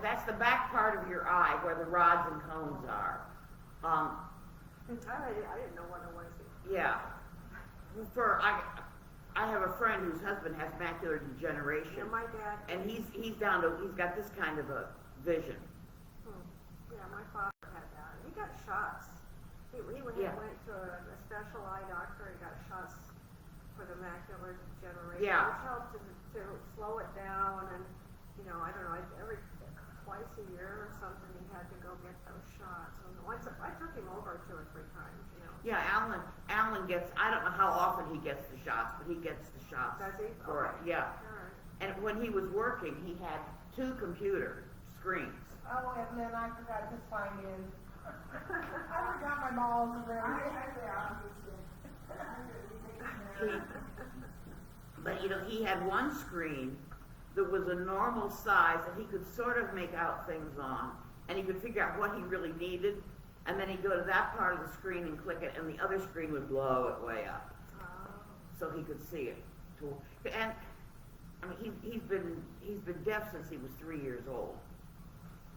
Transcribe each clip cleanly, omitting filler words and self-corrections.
That's the back part of your eye where the rods and cones are. I didn't know what it was. Yeah. I have a friend whose husband has macular degeneration. Yeah, my dad. And he's got this kind of a vision. Yeah, my father had that. He got shots. He went to a special eye doctor. He got shots for the macular degeneration, Yeah. which helped to slow it down. And I don't know, twice a year or something, he had to go get those shots. And once I took him over 2 or 3 times. Yeah, Alan gets. I don't know how often he gets the shots, but he gets the shots. Does he? For it. Yeah. All right. And when he was working, he had 2 computer screens. Oh, and then I forgot to sign in. I forgot my balls around. But he had one screen that was a normal size that he could sort of make out things on, and he could figure out what he really needed, and then he'd go to that part of the screen and click it, and the other screen would blow it way up, so he could see it. And I mean, he's been deaf since he was 3 years old.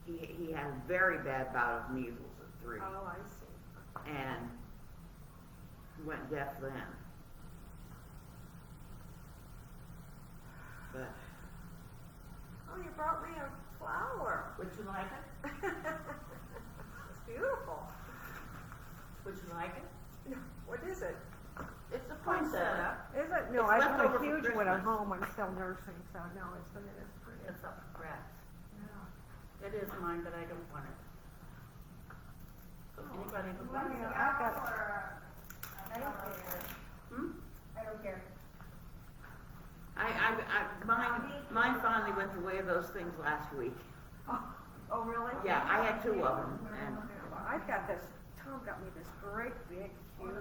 He had a very bad bout of measles at 3. Oh, I see. And went deaf then. But Oh, you brought me a flower. would you like it? It's beautiful. Would you like it? What is it? It's a poinsettia. Is it? No, It's I left have over a from huge one at Christmas. home. I'm still nursing, so no, it is pretty. It's up for grabs. Yeah. It is mine, but I don't want it. So if anybody would Well, like it. I've got. I don't care. Hmm? I don't care. Mine finally went the way of those things last week. Oh, really? Yeah, I had 2 of them, and I've got this. Tom got me this great big, huge,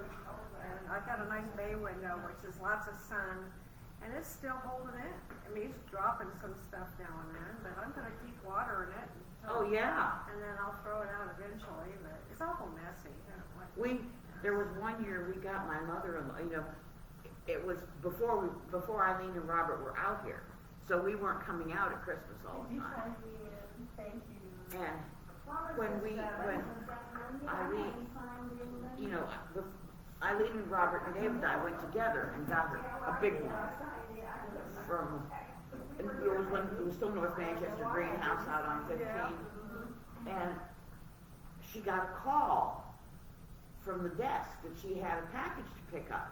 and I've got a nice bay window, which is lots of sun, and it's still holding it. I mean, it's dropping some stuff now and then, but I'm gonna keep watering it. oh yeah, And then I'll throw it out eventually, but it's awful messy. I don't like it. there was one year we got my mother-in-law. It was before Eileen and Robert were out here, so we weren't coming out at Christmas all the You time. signed me in. Thank you. And when Eileen, Eileen and Robert and David and I went together and got her a big one from, and it was still North Manchester Greenhouse out on 15, and she got a call from the desk that she had a package to pick up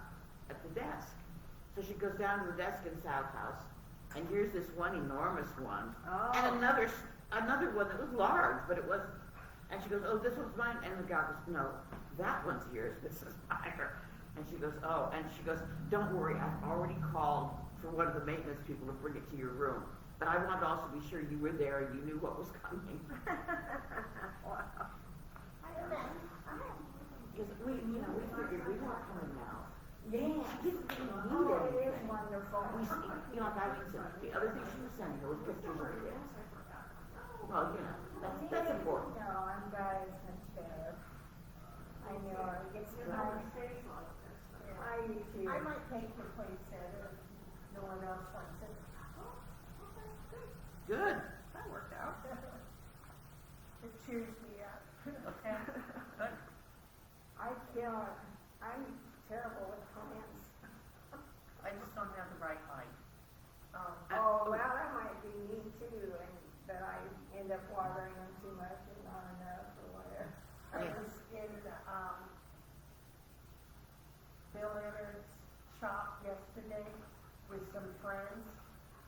at the desk. So she goes down to the desk in South House, and here's this one enormous one, and another one that was large, but it was, and she goes, oh, this one's mine, and the guy goes, no, that one's yours, this is mine. And she goes, oh, and she goes, don't worry, I've already called for one of the maintenance people to bring it to your room, but I wanted to also be sure you were there and you knew what was coming. Wow. Because we figured we weren't coming out. Yeah. She didn't really need Oh, it anything. is wonderful. Like Eileen said, the other thing she was sending her was pictures of kids. Well, that's important. No, I'm glad it's much better. I know, it gets nice. I do too. I might take the place there if no one else wants it. Good. That worked out. It cheers me up. Okay, good. I'm terrible with plants. I just don't have the right height. Oh, well, that might be me too, but I end up watering them too much and not enough or whatever. I Yeah. was in, Bill Leonard's shop yesterday with some friends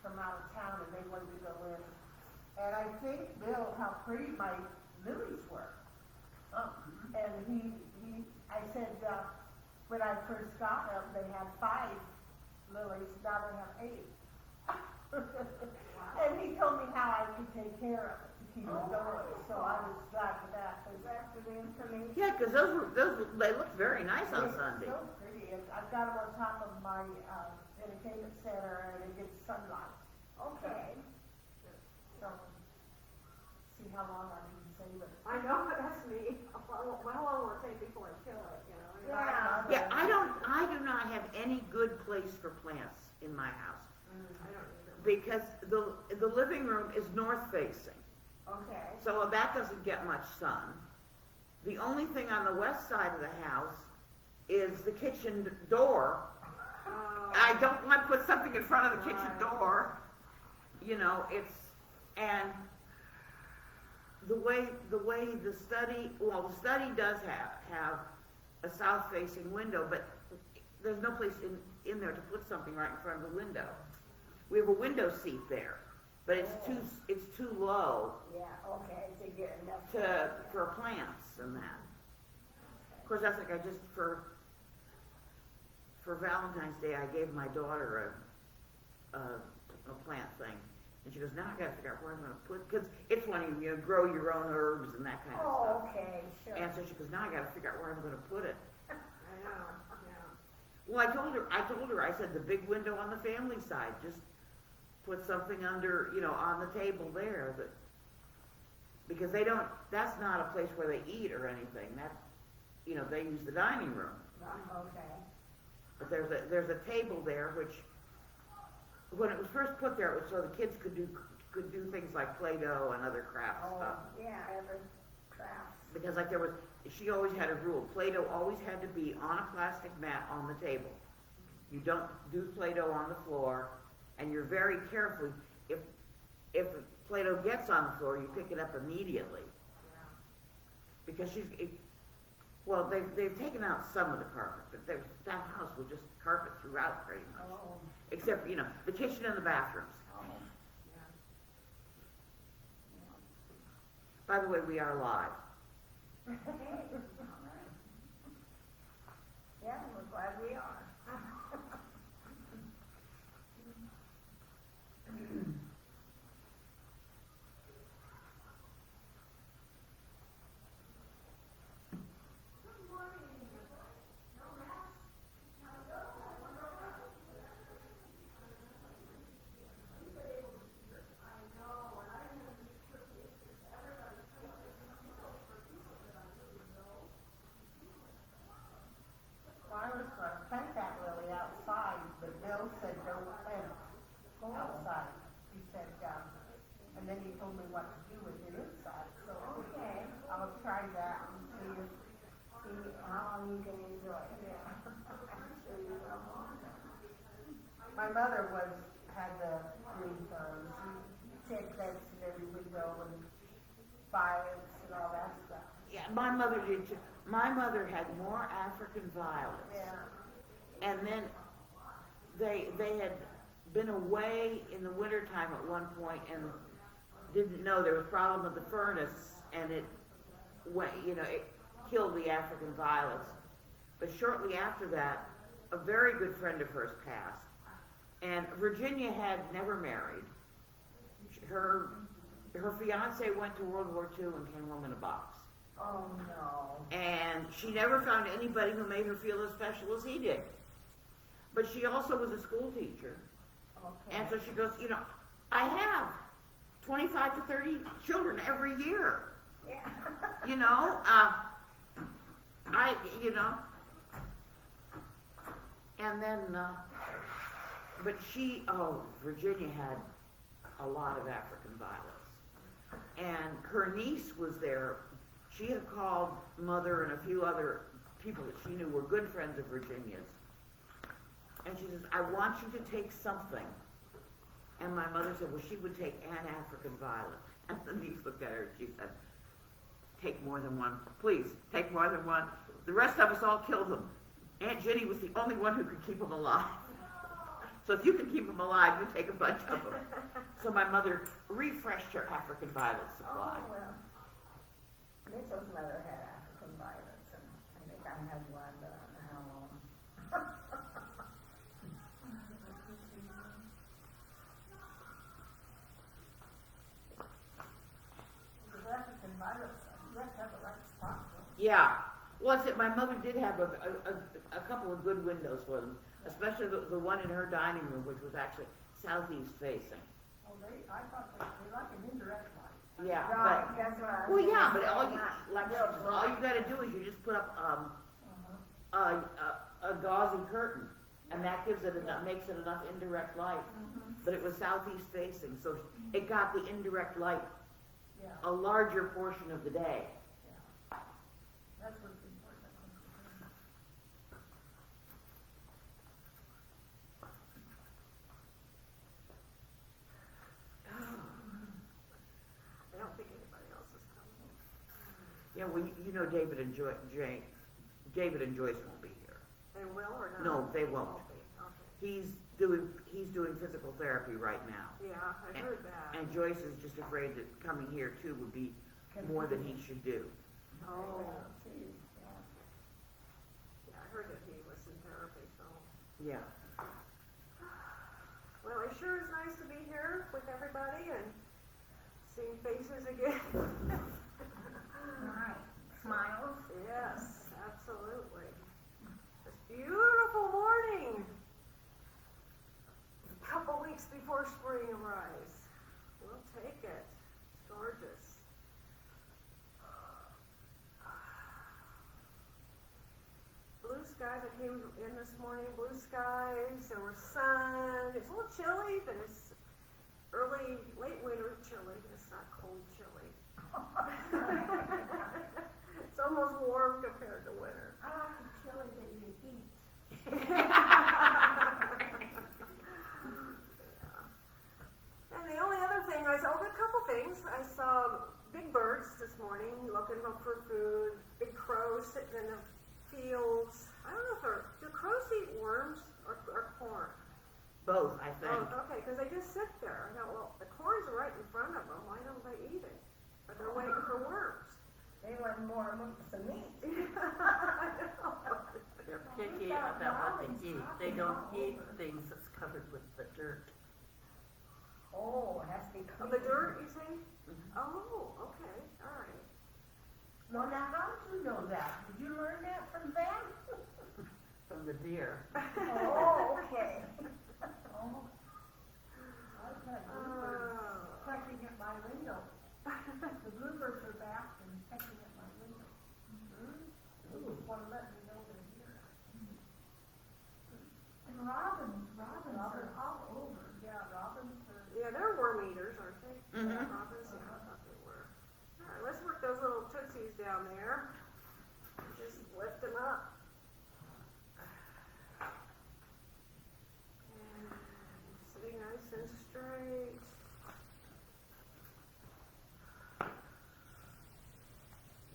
from out of town, and they wanted to go in. And I think Bill, how pretty my lilies were. Oh, And I said, when I first got them, they had 5 lilies, now they have 8. And he told me how I could take care of it to keep it going, so I was glad for that, because after the information. Yeah, because they looked very nice on Sunday. So pretty, and I've got them on top of my, entertainment center, and it gets sunlight. Okay. So, see how long I can save it. I know, that's me. Well, how long will it take before I kill it, Yeah. Yeah, I do not have any good place for plants in my house. I don't either. because the living room is north facing, Okay. so that doesn't get much sun. The only thing on the west side of the house is the kitchen door. Oh. I don't want to put something in front of the kitchen door. You know, and the way the study does have a south facing window, but there's no place in there to put something right in front of the window. We have a window seat there, but it's too low Yeah, okay, to get enough. for plants and that. Of course, that's like I just for Valentine's Day I gave my daughter a plant thing, and she goes, now I gotta figure out where I'm gonna put, because it's when you grow your own herbs and that kind of Oh, stuff. okay, sure. And so she goes, now I gotta figure out where I'm gonna put it. I know, yeah. Well, I told her, I said the big window on the family side, just put something under, on the table there, because that's not a place where they eat or anything, they use the dining room. Okay. But there's a table there, which, when it was first put there, it was so the kids could do things like Play-Doh and other craft Oh, stuff. yeah, every crafts. Because she always had a rule, Play-Doh always had to be on a plastic mat on the table. You don't do Play-Doh on the floor, and you're very careful, if Play-Doh gets on the floor, you pick it up immediately. Because they've taken out some of the carpet, but that house was just carpet throughout pretty much. Oh, Except, the kitchen and the bathrooms. oh. By the way, we are live. Yeah, we're glad we are. Well, I was gonna plant that lily outside, but Bill said don't plant it outside. He said, and then he told me what to do with it inside, so. Okay. I'll try that and see how long you can enjoy it. Yeah. I'm sure you will. My mother had the green thumbs, she had plants in every window and violets and all that stuff. Yeah, my mother did too. My mother had more African violets. Yeah. And then they had been away in the wintertime at one point and didn't know there was a problem with the furnace, and it went, it killed the African violets. But shortly after that, a very good friend of hers passed. And Virginia had never married. Her fiance went to World War II and came home in a box. Oh, no. And she never found anybody who made her feel as special as he did. But she also was a school teacher. Okay. And so she goes, I have 25 to 30 children every year. Yeah. And then, but Virginia had a lot of African violets. And her niece was there. She had called Mother and a few other people that she knew were good friends of Virginia's. And she says, I want you to take something. And my mother said, well, she would take an African violet. And the niece looked at her and she said, take more than one. Please, take more than one. The rest of us all killed them. Aunt Jenny was the only one who could keep them alive. So if you can keep them alive, you take a bunch of them. So my mother refreshed her African violet supply. Oh, well. Mitchell's mother had African violets, and I think I had one, but I don't know how long. Because African violets, you have to have the right spot for them. Yeah. Well, that's it. My mother did have a couple of good windows for them, especially the one in her dining room, which was actually southeast facing. Oh, I thought they like an indirect light. Yeah, Right, but that's what I was well, yeah, thinking. but all you Not real all you bright. got to do is you just put up a gauzy curtain, And that gives it enough, makes it enough indirect light. But it was southeast facing, so it got the indirect light Yeah, a larger portion of the day. that's what's important. I don't think anybody else is coming. Yeah, well, you know David and David and Joyce won't be here. They will or not? No, they won't. be, okay. He's doing physical therapy right now. Yeah, I heard that. And Joyce is just afraid that coming here too would be more than he should do. Oh, Yeah. yeah, I heard that he was in therapy, so. Yeah. Well, it sure is nice to be here with everybody and seeing faces again. Right. Smiles. Yes, absolutely. This beautiful morning. A couple weeks before spring arrives. We'll take it. It's gorgeous. Blue skies. I came in this morning, blue skies. There was sun. It's a little chilly, but it's late winter chilly. It's not cold chilly. It's almost warm compared to winter. I like the chili that you eat. And the only other thing a couple things. I saw big birds this morning looking for food. Big crows sitting in the fields. I don't know if do crows eat worms or corn? Both, I think. Oh, okay, because they just sit there. I thought, well, the corn's right in front of them. Why don't they eat it? But they're waiting for worms. They want more amongst the meat. They're picky about what they eat. They don't eat things that's covered with the dirt. Oh, it has to be Oh, clean. the dirt, you say? Mhm. Oh, okay, all right. Well, now, how did you know that? Did you learn that from them? From the deer. Oh, okay. Oh. I've had bluebirds Oh. pecking at my window. The bluebirds are back and pecking at my window. They just want to let me know they're here. And robins are all over. Yeah, robins are. Yeah, they're worm eaters, aren't they? Mhm. Robins, yeah, I thought they were. All right, let's work those little tootsies down there. Just lift them up. And sitting nice and straight.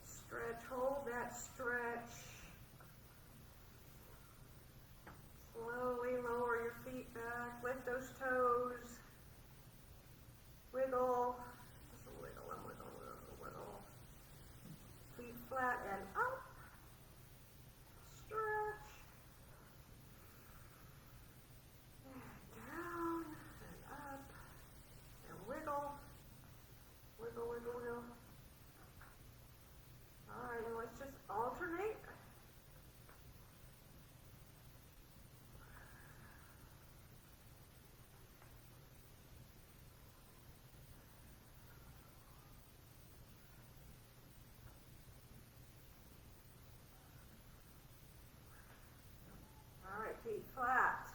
Stretch, hold that stretch. Slowly lower your feet back, lift those toes. Wiggle, just wiggle and wiggle, wiggle, wiggle. Feet flat and up. Stretch. And down and up. And wiggle. Wiggle, wiggle, wiggle. All right, now let's just alternate. All right, feet flat.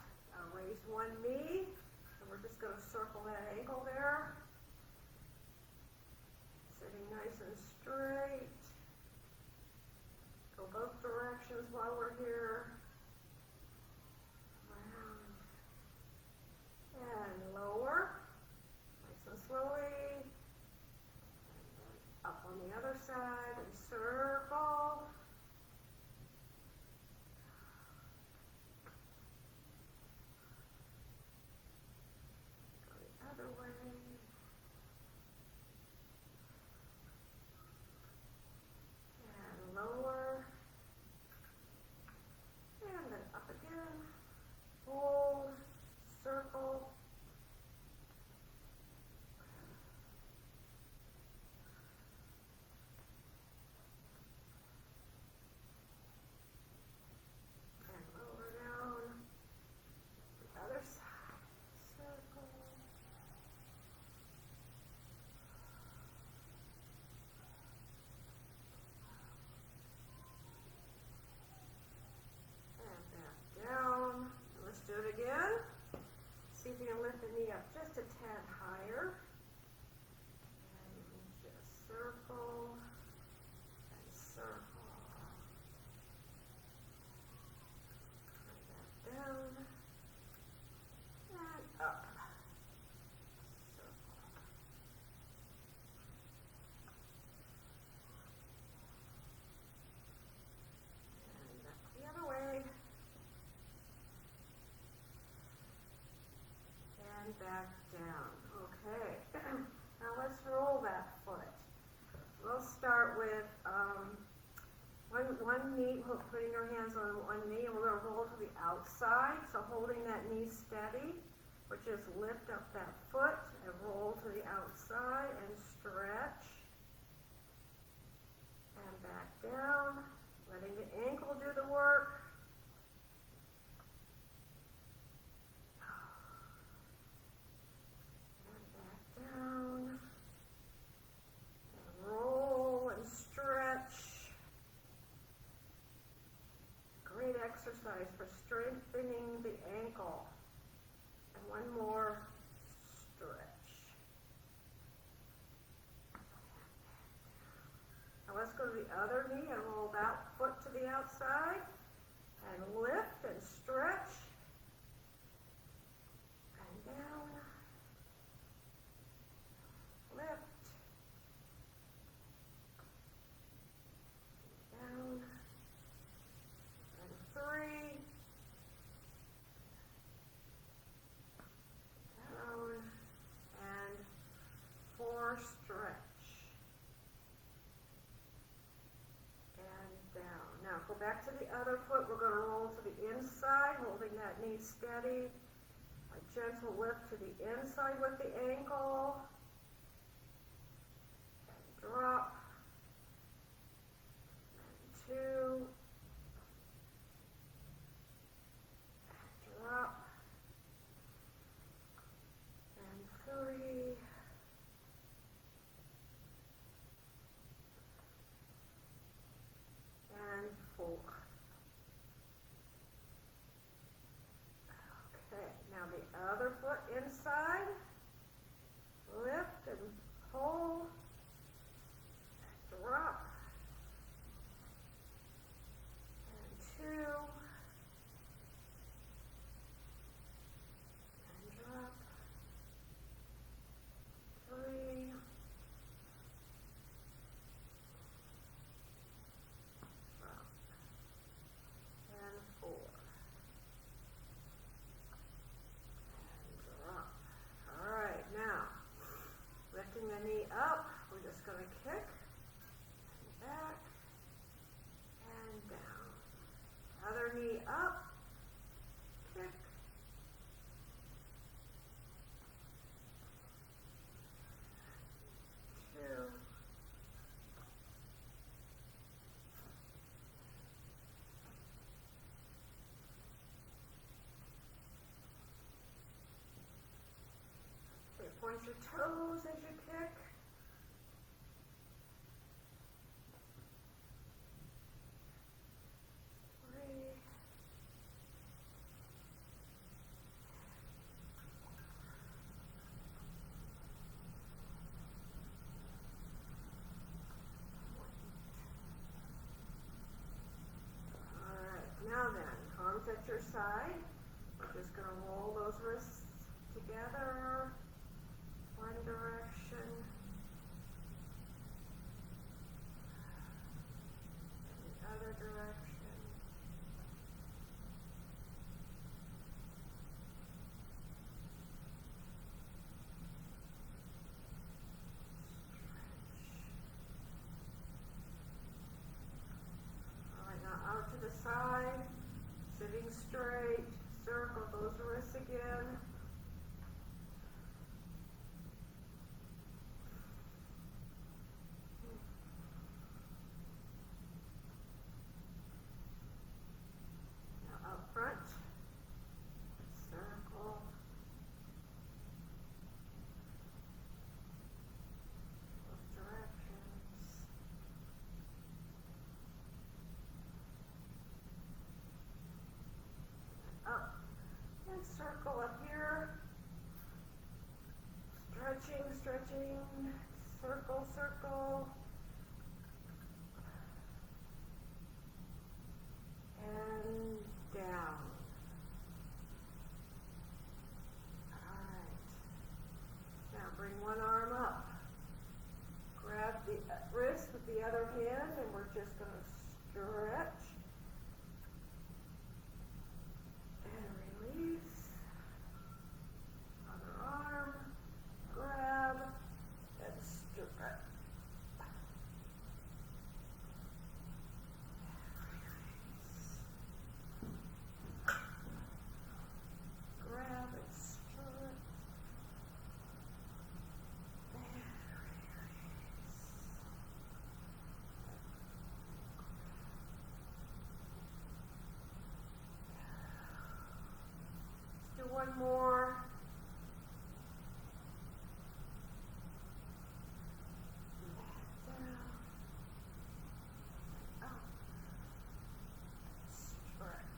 Raise one knee, and we're just going to circle that ankle there. Sitting nice and straight. Go both directions while we're here. Round. And lower. Nice and slowly. And then up on the other side and circle. Go the other way. And lower. And then up again. Hold. Circle. knee, putting our hands on one knee, and we're gonna roll to the outside, so holding that knee steady. But just lift up that foot and roll to the outside and stretch. And back down, letting the ankle do the work. And back down. And roll and stretch. Great exercise for strengthening the ankle. And one more stretch. Now let's go to the other knee and roll that foot to the outside and lift and stretch and down, lift, down, and 3, down, and 4, stretch. Down. Now go back to the other foot. We're going to roll to the inside, holding that knee steady. A gentle lift to the inside with the ankle. And drop. And 2. And drop. And 3. And 4. Okay, now the other foot inside. Lift and hold. Drop. And 2. And drop. 3. And 4. And drop. Alright, now, lifting the knee up, we're just going to kick, and back, and down. Other knee up, kick, two, okay, point your toes as you kick. Three. Alright, now then, arms at your side. We're just going to roll those wrists together. One direction. And the other direction. Alright, now out to the side, sitting straight, circle those wrists again. Now up front, circle. Both directions. Up and circle up here. Stretching, stretching, circle, circle. And down. Alright. Now bring one arm up. Grab the wrist with the other hand and we're just going to stretch. And release. Other arm. Grab. And stretch. one more. Stretch.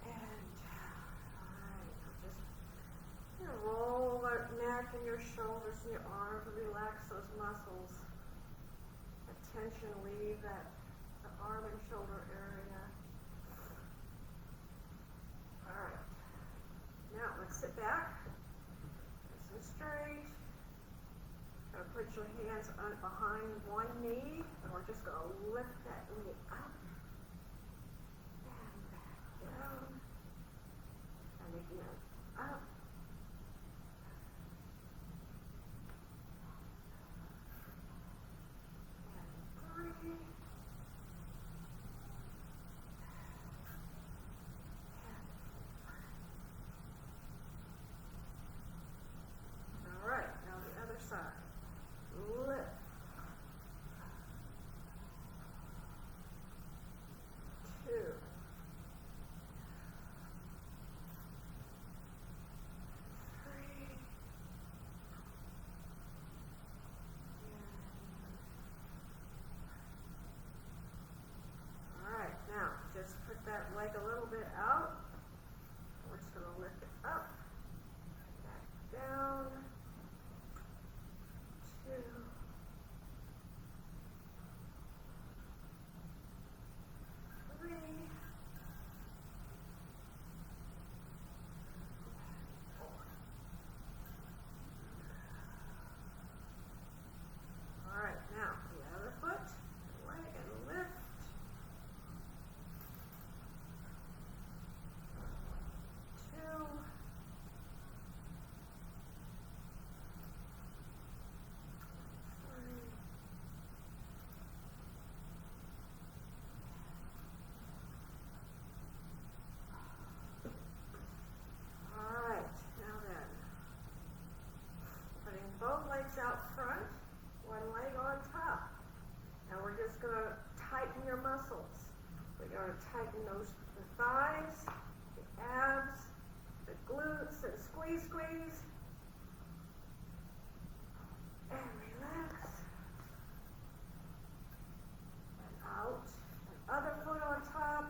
And, alright, just roll that neck and your shoulders and your arms and relax those muscles. Let tension leave the arm and shoulder area. Alright. Now let's sit back. Nice and straight. Gonna put your hands behind one knee, and we're just gonna lift that knee up and back down, and again up. And 3. All right, now the other side. Lift. 2. 3. All right, now just put that leg a little bit out. We're just going to lift it up, back down. 2. 3. 4. All right, now the other foot, leg and lift. 2. 3. All right, now then, putting both legs out front, one leg on top. Now we're just going to tighten your muscles. We're going to tighten the thighs, the abs, the glutes, and squeeze, squeeze. And relax. And out. And other foot on top.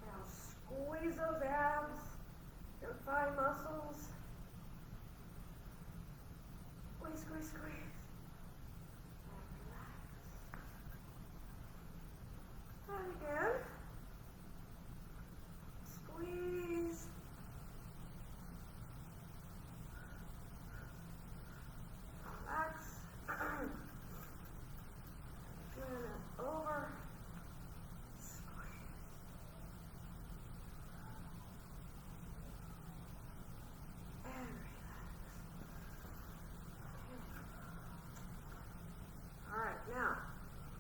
Now squeeze those abs, your thigh muscles. Squeeze, squeeze, squeeze. And relax. And again. Squeeze. Relax. Again and over. Squeeze. And relax. Okay. All right, now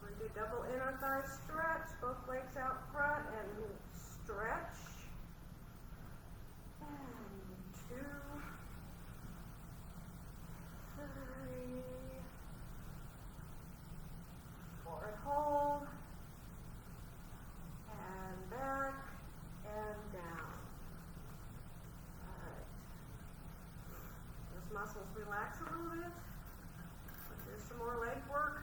we're going to do double inner thigh stretch, both legs out front, and stretch. And 2, 3, 4, and hold, and back, and down. Alright. Those muscles relax a little bit. Let's do some more leg work.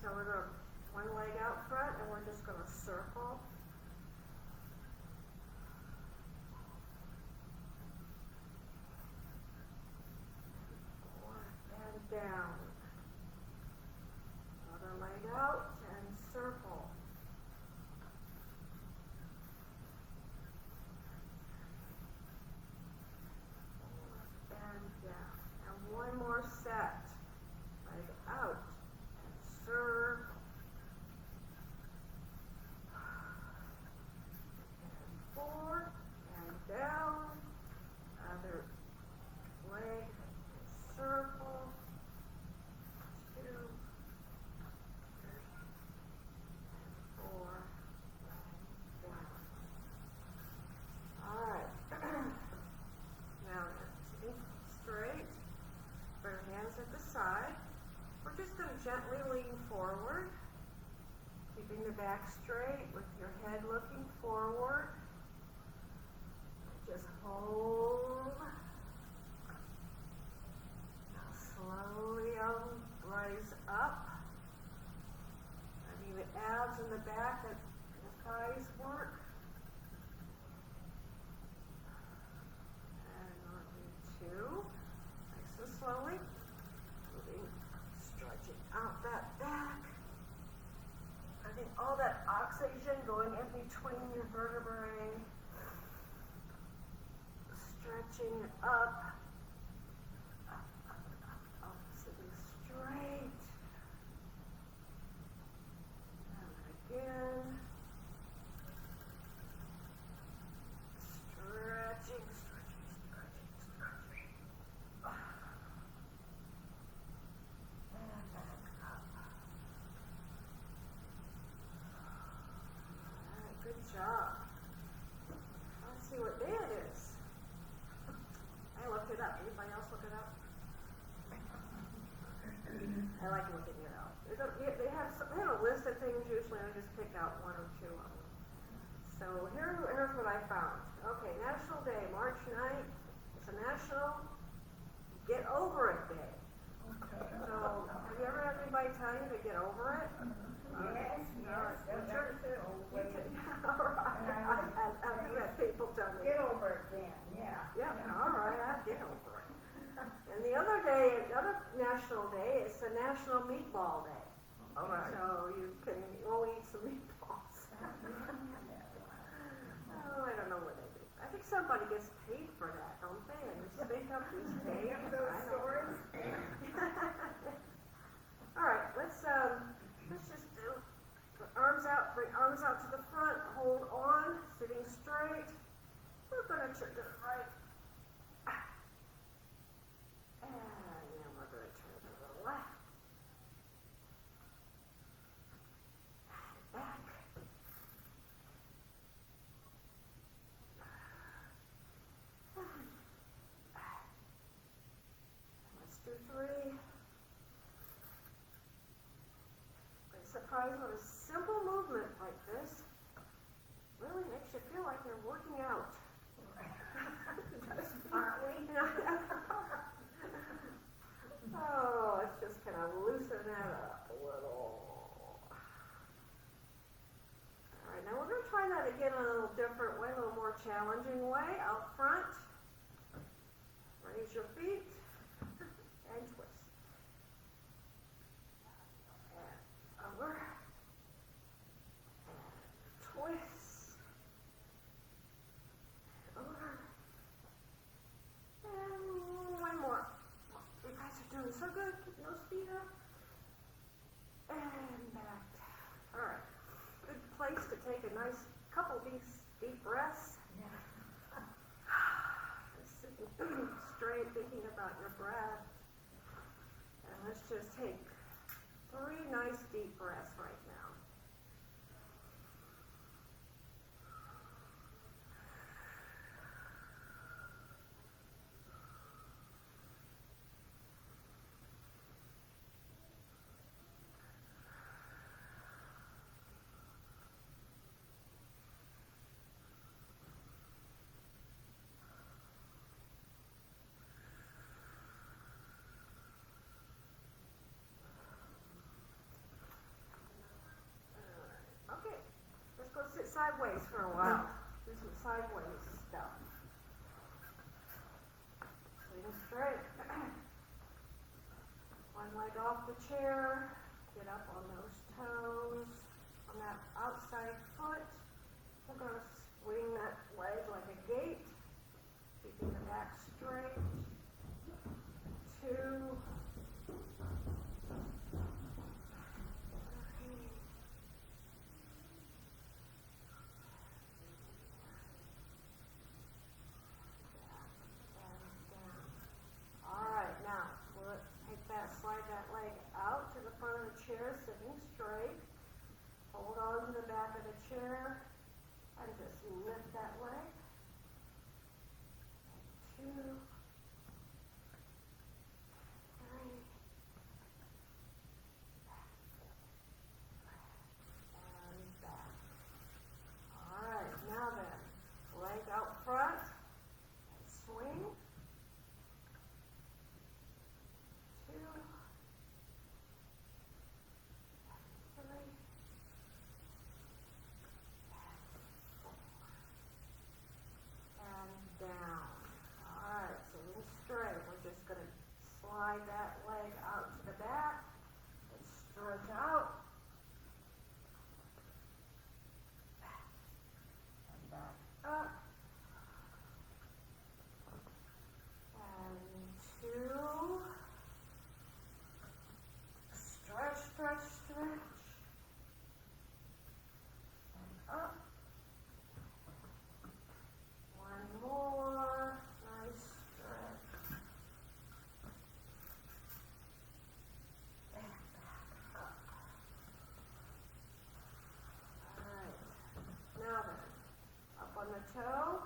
So we're going to one leg out front, and we're just going to circle. And down. Other leg out and circle. And down. And one more set. Leg out and serve. And 4 and down. Other leg and circle. 2, 3, and 4, and down. All right. Now sitting straight, put your hands at the side. We're just going to gently lean forward, keeping the back straight with your head looking forward. just hold. Now slowly I'll rise up. I mean the abs in the back and the thighs work. And on two. Nice and slowly. Moving, stretching out that back. I think all that oxygen going in between your vertebrae. Stretching it up. Up, sitting straight. And again. Stretching, stretching, stretching, stretching. And back up. Alright, good job. Let's see what day it is. I looked it up. Anybody else look it up? I like looking it up. They have a list of things usually. I just pick out one or two of them. So here's what I found. Okay, National Day, March 9th. It's a National Get Over It Day. So have you ever had anybody tell you to get over it? Yes, yes, that's it. All right. I've had people tell me. Get over it then, yeah. Yeah, all right, I'll get over it. And the other day, another national day, it's the National Meatball Day. All right. So you can go eat some meatballs. Oh, I don't know what they do. I think somebody gets paid for that, don't they? And just make up these days. Those stories. All right, let's just do arms out, bring arms out to the front, hold on, sitting straight. We're gonna turn to the right. And then we're gonna turn to the left. Back. Let's do three. I'm surprised what a simple movement like this really makes you feel like you're working out. Aren't we? Oh, let's just kind of loosen that up a little. All right, now we're going to try that again in a little different way, a little more challenging way. Out front, raise your feet, and twist. And over, and twist, over, and one more. You guys are doing so good. Keep those feet up. And back. All right. Good place to take a nice couple of these deep breaths. Just sitting straight, thinking about your breath. And let's just take 3 nice deep breaths right now. Okay, let's go sit sideways for a while. Do some sideways stuff. Sitting straight. One leg off the chair. Get up on those toes. On that outside foot. We're going to swing that leg like a gate. Keeping the back straight. 2. 3. Slide that leg out to the front of the chair, sitting straight. Hold on to the back of the chair and just lift that leg. 2, 3, and back. All right, now then, leg out front, slide that leg out to the back and stretch out. And back up. And 2. Stretch, stretch, stretch. And up. 1 more. Nice stretch. And back up. Alright. Now then, up on the toe.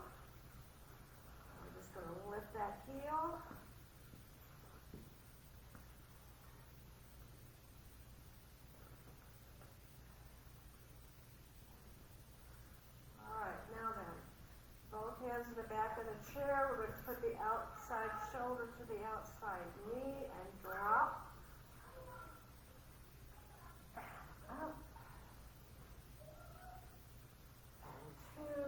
We're just going to lift that heel. Alright, now then, both hands to the back of the chair. We're going to put the outside shoulder to the outside knee and drop. Up. And 2.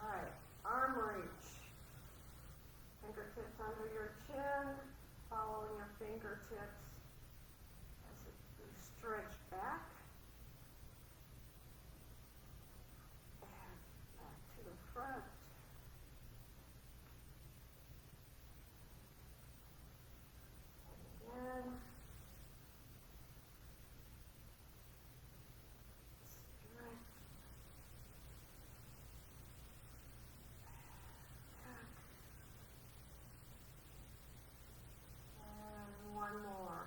Alright, arm reach. Fingertips under your chin, following your fingertips as you stretch back. And back to the front. And again. Stretch. Back. And 1 more.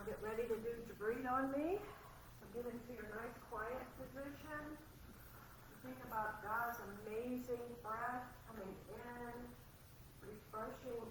get ready to do Jabrit on me. So get into your nice quiet position. Think about God's amazing breath coming in, refreshing